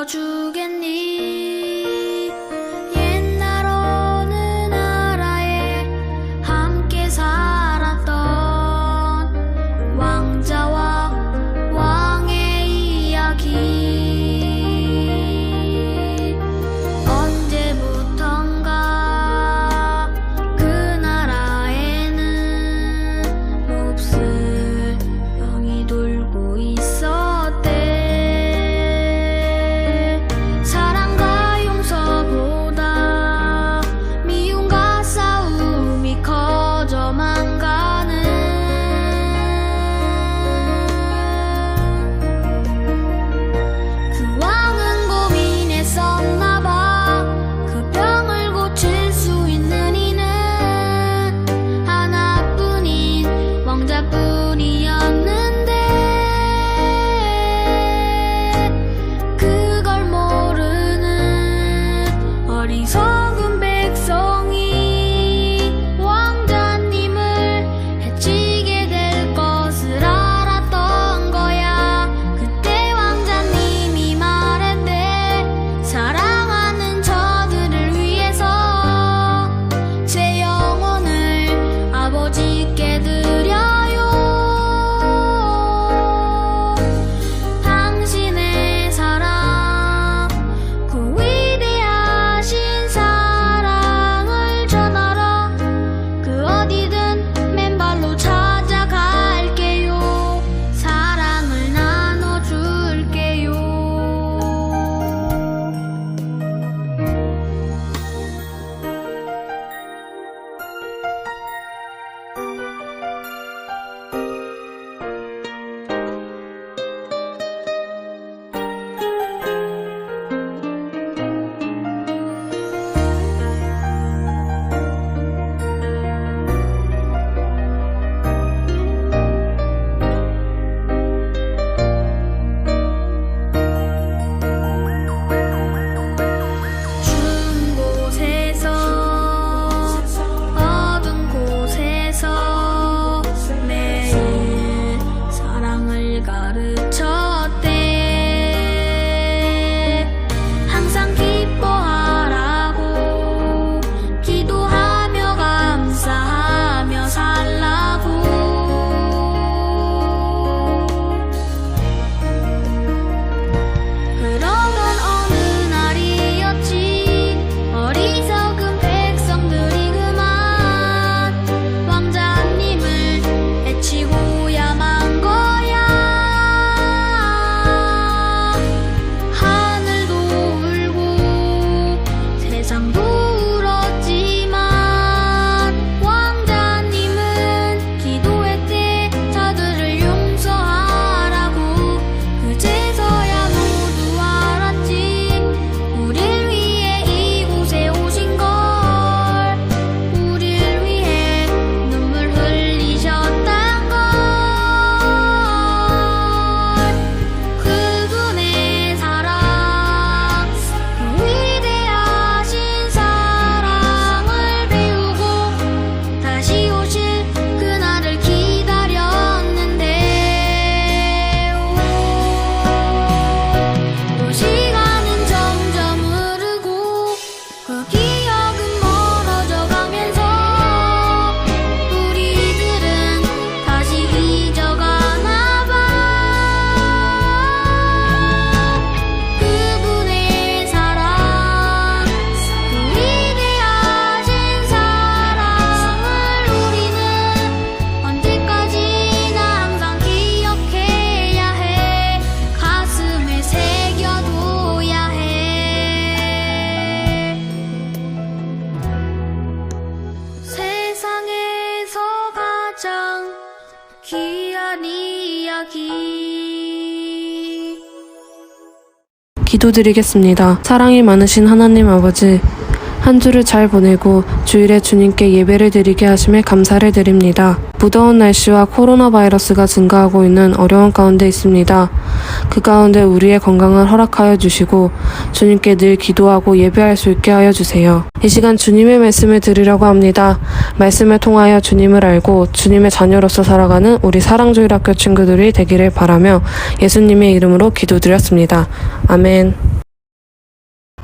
나눠주겠니? 옛날 어느 나라에 함께 살았던 왕자와 왕의 이야기. 언제부턴가 그 나라에는 몹쓸 병이 돌고 있었대. 사랑과 용서보다 미움과 싸움이 커져만 가는 그 왕은 고민했었나봐. 그 병을 고칠 수 있는 이는 하나뿐인 왕자뿐이었는데 그걸 모르는 어리석은 백성이 왕자님을 해치게 될 것을 알았던 거야. 그때 왕자님이 말했대. 사랑하는 저들을 위해서 제 영혼을 아버지께 드려요. 당신의 사랑, 그 위대하신 사랑을 전하러 그 어디든 맨발로 찾아갈게요. 사랑을 나눠줄게요. 추운 곳에서 어두운 곳에서 매일 사랑을 가르쳤대. 항상 기뻐하라고, 기도하며 감사하며 살라고. 그러던 어느 날이었지. 어리석은 백성들이 그만 왕자님을 해치고야 만 거야. 하늘도 울고 세상도 울었지만 왕자님은 기도했대. 저들을 용서하라고. 그제서야 모두 알았지. 우릴 위해 이곳에 오신 걸. 우릴 위해 눈물 흘리셨단 걸. 그분의 사랑, 그 위대하신 사랑을 배우고 다시 오실 그날을 기다렸는데 또 시간은 점점 흐르고 그 기억은 멀어져 가면서 우리들은 다시 잊어가나 봐. 그분의 사랑, 그 위대하신 사랑을 우리는 언제까지나 항상 기억해야 해. 가슴에 새겨둬야 해. 세상에서 가장 귀한 이야기. 기도드리겠습니다. 사랑이 많으신 하나님 아버지, 한 주를 잘 보내고 주일에 주님께 예배를 드리게 하심에 감사를 드립니다. 무더운 날씨와 코로나 바이러스가 증가하고 있는 어려운 가운데 있습니다. 그 가운데 우리의 건강을 허락하여 주시고 주님께 늘 기도하고 예배할 수 있게 하여 주세요. 이 시간 주님의 말씀을 들으려고 합니다. 말씀을 통하여 주님을 알고 주님의 자녀로서 살아가는 우리 사랑조일학교 친구들이 되기를 바라며 예수님의 이름으로 기도드렸습니다. 아멘.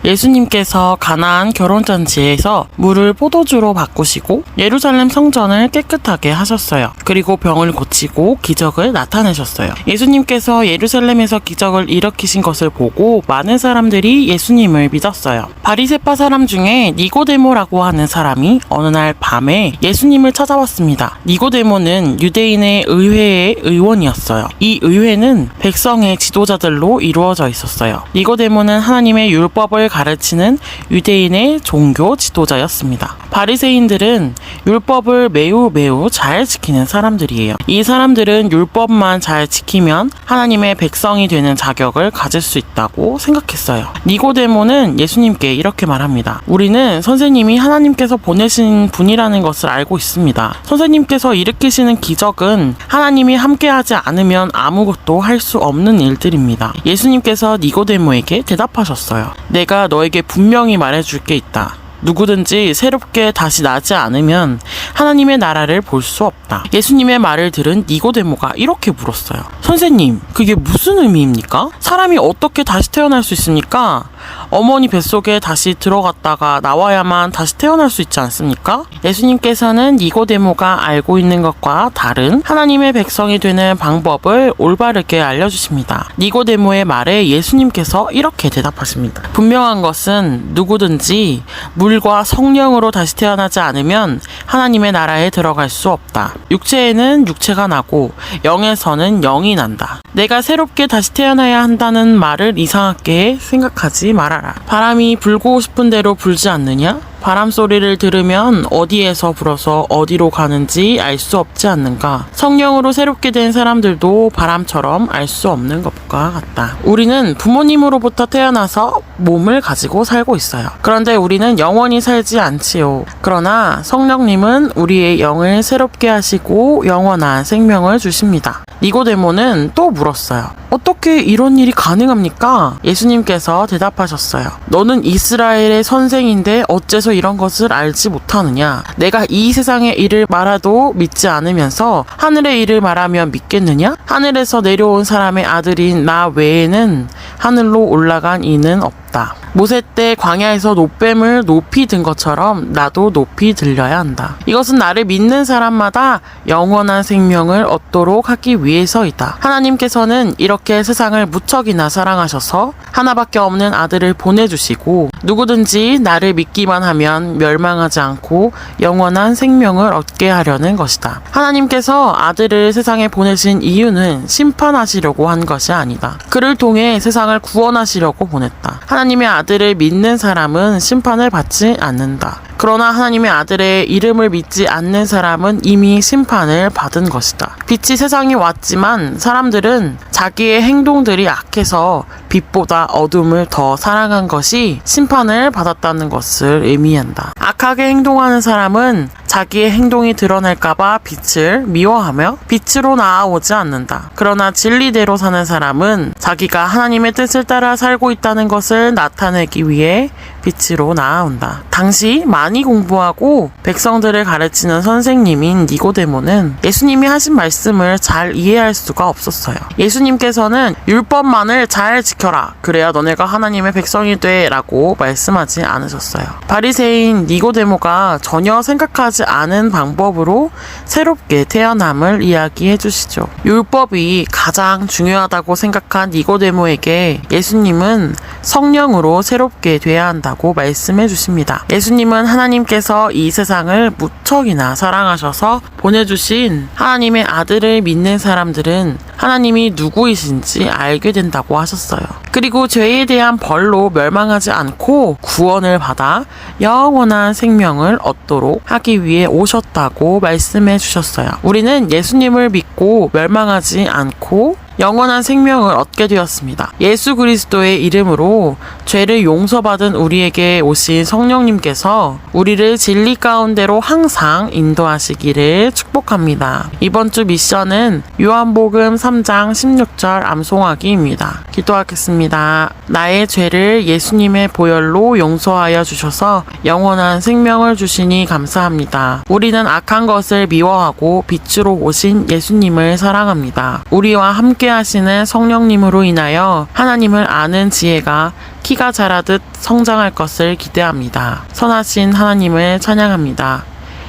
예수님께서 가나안 결혼잔치에서 물을 포도주로 바꾸시고 예루살렘 성전을 깨끗하게 하셨어요. 그리고 병을 고치고 기적을 나타내셨어요. 예수님께서 예루살렘에서 기적을 일으키신 것을 보고 많은 사람들이 예수님을 믿었어요. 바리새파 사람 중에 니고데모라고 하는 사람이 어느 날 밤에 예수님을 찾아왔습니다. 니고데모는 유대인의 의회의 의원이었어요. 이 의회는 백성의 지도자들로 이루어져 있었어요. 니고데모는 하나님의 율법을 가르치는 유대인의 종교 지도자였습니다. 바리새인들은 율법을 매우 잘 지키는 사람들이에요. 이 사람들은 율법만 잘 지키면 하나님의 백성이 되는 자격을 가질 수 있다고 생각했어요. 니고데모는 예수님께 이렇게 말합니다. 우리는 선생님이 하나님께서 보내신 분이라는 것을 알고 있습니다. 선생님께서 일으키시는 기적은 하나님이 함께하지 않으면 아무것도 할 수 없는 일들입니다. 예수님께서 니고데모에게 대답하셨어요. 내가 너에게 분명히 말해줄 게 있다. 누구든지 새롭게 다시 나지 않으면 하나님의 나라를 볼 수 없다. 예수님의 말을 들은 니고데모가 이렇게 물었어요. 선생님, 그게 무슨 의미입니까? 사람이 어떻게 다시 태어날 수 있습니까? 어머니 뱃속에 다시 들어갔다가 나와야만 다시 태어날 수 있지 않습니까? 예수님께서는 니고데모가 알고 있는 것과 다른 하나님의 백성이 되는 방법을 올바르게 알려주십니다. 니고데모의 말에 예수님께서 이렇게 대답하십니다. 분명한 것은 누구든지 물과 성령으로 다시 태어나지 않으면 하나님의 나라에 들어갈 수 없다. 육체에는 육체가 나고 영에서는 영이 난다. 내가 새롭게 다시 태어나야 한다는 말을 이상하게 생각하지 말아라. 바람이 불고 싶은 대로 불지 않느냐? 바람 소리를 들으면 어디에서 불어서 어디로 가는지 알 수 없지 않는가? 성령으로 새롭게 된 사람들도 바람처럼 알 수 없는 것과 같다. 우리는 부모님으로부터 태어나서 몸을 가지고 살고 있어요. 그런데 우리는 영원히 살지 않지요. 그러나 성령님은 우리의 영을 새롭게 하시고 영원한 생명을 주십니다. 니고데모는 또 물었어요. 어떻게 이런 일이 가능합니까? 예수님께서 대답하셨어요. 너는 이스라엘의 선생인데 어째서 이런 것을 알지 못하느냐? 내가 이 세상의 일을 말아도 믿지 않으면서 하늘의 일을 말하면 믿겠느냐? 하늘에서 내려온 사람의 아들인 나 외에는 하늘로 올라간 이는 없다. 모세 때 광야에서 놋뱀을 높이 든 것처럼 나도 높이 들려야 한다. 이것은 나를 믿는 사람마다 영원한 생명을 얻도록 하기 위해서이다. 하나님께서는 이렇게 세상을 무척이나 사랑하셔서 하나밖에 없는 아들을 보내주시고 누구든지 나를 믿기만 하면 멸망하지 않고 영원한 생명을 얻게 하려는 것이다. 하나님께서 아들을 세상에 보내신 이유는 심판하시려고 한 것이 아니다. 그를 통해 세상을 구원하시려고 보냈다. 하나님의 아들을 믿는 사람은 심판을 받지 않는다. 그러나 하나님의 아들의 이름을 믿지 않는 사람은 이미 심판을 받은 것이다. 빛이 세상에 왔지만 사람들은 자기의 행동들이 악해서 빛보다 어둠을 더 사랑한 것이 심판을 받았다는 것을 의미한다. 악하게 행동하는 사람은 자기의 행동이 드러날까봐 빛을 미워하며 빛으로 나아오지 않는다. 그러나 진리대로 사는 사람은 자기가 하나님의 뜻을 따라 살고 있다는 것을 나타내기 위해 빛으로 나아온다. 당시 많이 공부하고 백성들을 가르치는 선생님인 니고데모는 예수님이 하신 말씀을 잘 이해할 수가 없었어요. 예수님께서는 율법만을 잘 지켜라. 그래야 너네가 하나님의 백성이 돼 라고 말씀하지 않으셨어요. 바리새인 니고데모가 전혀 생각하지 않은 방법으로 새롭게 태어남을 이야기해 주시죠. 율법이 가장 중요하다고 생각한 니고데모에게 예수님은 성령으로 새롭게 돼야 한다고 말씀해 주십니다. 예수님은 하나님께서 이 세상을 무척이나 사랑하셔서 보내주신 하나님의 아들을 믿는 사람들은 하나님이 누구이신지 알게 된다고 하셨어요. 그리고 죄에 대한 벌로 멸망하지 않고 구원을 받아 영원한 생명을 얻도록 하기 위해 오셨다고 말씀해 주셨어요. 우리는 예수님을 믿고 멸망하지 않고 영원한 생명을 얻게 되었습니다. 예수 그리스도의 이름으로 죄를 용서받은 우리에게 오신 성령님께서 우리를 진리 가운데로 항상 인도하시기를 축복합니다. 이번 주 미션은 요한복음 3장 16절 암송하기입니다. 기도하겠습니다. 나의 죄를 예수님의 보혈로 용서하여 주셔서 영원한 생명을 주시니 감사합니다. 우리는 악한 것을 미워하고 빛으로 오신 예수님을 사랑합니다. 우리와 함께 하시는 성령님으로 인하여 하나님을 아는 지혜가 키가 자라듯 성장할 것을 기대합니다. 선하신 하나님을 찬양합니다.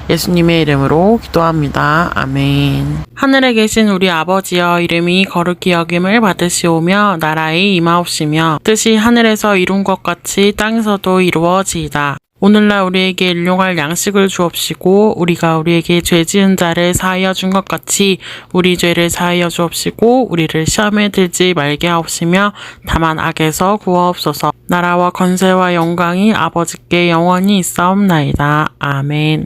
예수님의 이름으로 기도합니다. 아멘. 하늘에 계신 우리 아버지여, 이름이 거룩히 여김을 받으시오며 나라의 임하옵시며 뜻이 하늘에서 이룬 것 같이 땅에서도 이루어지이다. 오늘날 우리에게 일용할 양식을 주옵시고 우리가 우리에게 죄 지은 자를 사하여 준 것 같이 우리 죄를 사하여 주옵시고 우리를 시험에 들지 말게 하옵시며 다만 악에서 구하옵소서. 나라와 권세와 영광이 아버지께 영원히 있사옵나이다. 아멘.